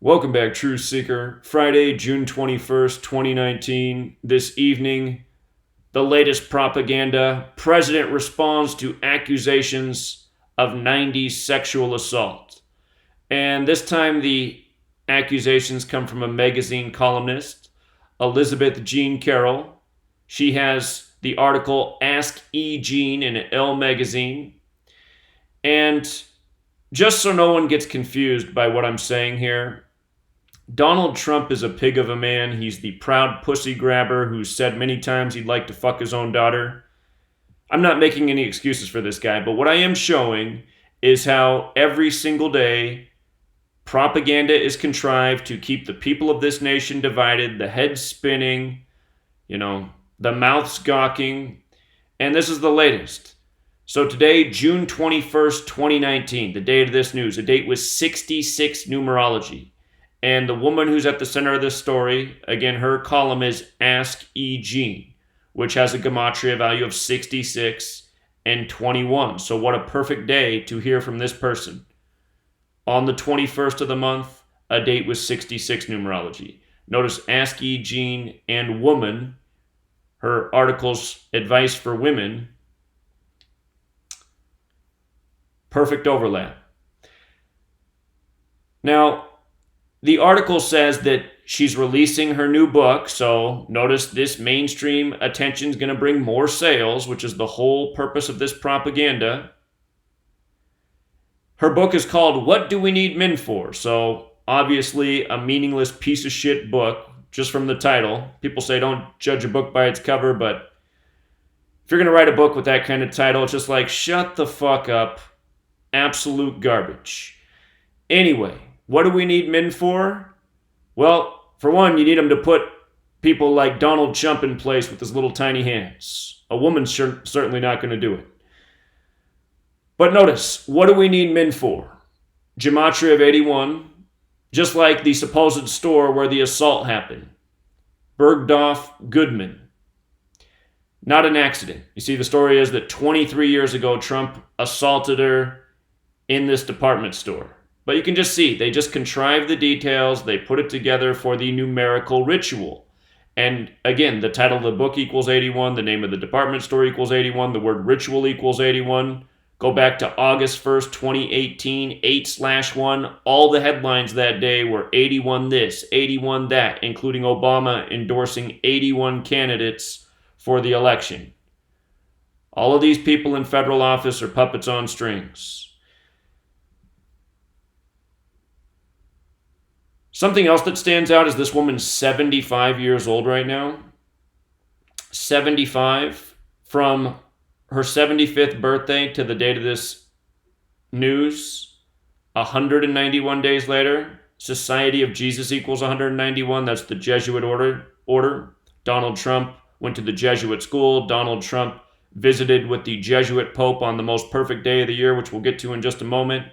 Welcome back, Truth Seeker. Friday, June 21st, 2019. This evening, the latest propaganda. President responds to accusations of 90s sexual assault. And this time, the accusations come from a magazine columnist, Elizabeth Jean Carroll. She has the article Ask E. Jean in Elle magazine. And just so no one gets confused by what I'm saying here, Donald Trump is a pig of a man. He's the proud pussy grabber who's said many times he'd like to fuck his own daughter. I'm not making any excuses for this guy, but what I am showing is how every single day propaganda is contrived to keep the people of this nation divided, the heads spinning, the mouths gawking. And this is the latest. So today, June 21st, 2019, the date of this news, a date with 66 numerology. And the woman who's at the center of this story, again, her column is Ask E. Jean, which has a Gematria value of 66 and 21. So what a perfect day to hear from this person. On the 21st of the month, a date with 66 numerology. Notice Ask E. Jean and woman, her article's advice for women. Perfect overlap. Now, the article says that she's releasing her new book, so notice this mainstream attention is going to bring more sales, which is the whole purpose of this propaganda. Her book is called What Do We Need Men For? So obviously a meaningless piece of shit book, just from the title. People say don't judge a book by its cover, but if you're going to write a book with that kind of title, it's just like, shut the fuck up. Absolute garbage. Anyway, what do we need men for? Well, for one, you need them to put people like Donald Trump in place with his little tiny hands. A woman's certainly not going to do it. But notice, what do we need men for? Gematria of 81, just like the supposed store where the assault happened. Bergdorf Goodman. Not an accident. You see, the story is that 23 years ago, Trump assaulted her in this department store. But you can just see, they just contrive the details, they put it together for the numerical ritual. And again, the title of the book equals 81, the name of the department store equals 81, the word ritual equals 81. Go back to August 1st, 2018, 8/1. All the headlines that day were 81 this, 81 that, including Obama endorsing 81 candidates for the election. All of these people in federal office are puppets on strings. Something else that stands out is this woman's 75 years old right now. 75. From her 75th birthday to the date of this news, 191 days later, Society of Jesus equals 191. That's the Jesuit order. Donald Trump went to the Jesuit school. Donald Trump visited with the Jesuit Pope on the most perfect day of the year, which we'll get to in just a moment.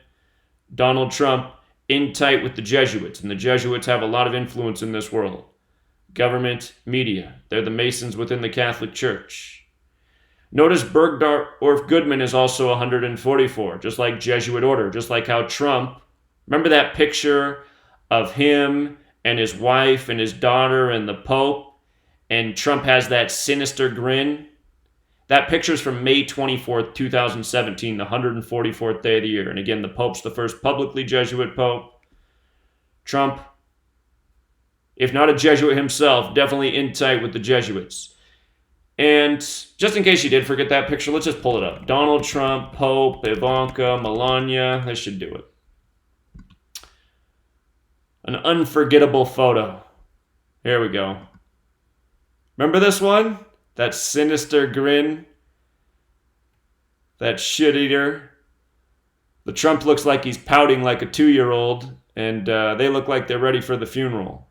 Donald Trump in tight with the Jesuits, and the Jesuits have a lot of influence in this world. Government, media, they're the Masons within the Catholic Church. Notice Bergdorf Goodman is also 144, just like Jesuit order, just like how Trump, remember that picture of him and his wife and his daughter and the Pope, and Trump has that sinister grin? That picture is from May 24th, 2017, the 144th day of the year. And again, the Pope's the first publicly Jesuit Pope. Trump, if not a Jesuit himself, definitely in tight with the Jesuits. And just in case you did forget that picture, let's just pull it up. Donald Trump, Pope, Ivanka, Melania. That should do it. An unforgettable photo. Here we go. Remember this one? That sinister grin. That shit eater. The Trump looks like he's pouting like a 2-year-old, and they look like they're ready for the funeral.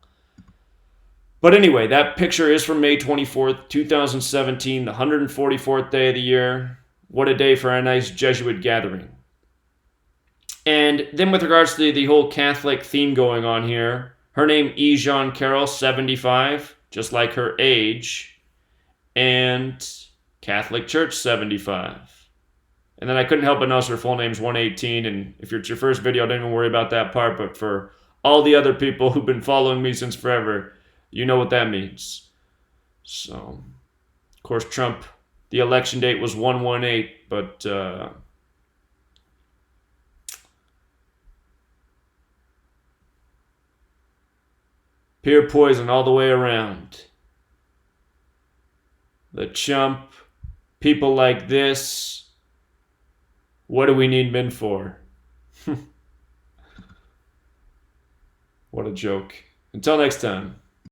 But anyway, that picture is from May 24th, 2017, the 144th day of the year. What a day for a nice Jesuit gathering. And then with regards to the whole Catholic theme going on here, her name E. Jean Carroll, 75, just like her age. And Catholic Church 75. And then I couldn't help but notice her full name's 118. And if it's your first video, don't even worry about that part. But for all the other people who've been following me since forever, you know what that means. So, of course, Trump, the election date was 1/18, but peer poison all the way around. The chump, people like this. What do we need men for? What a joke. Until next time.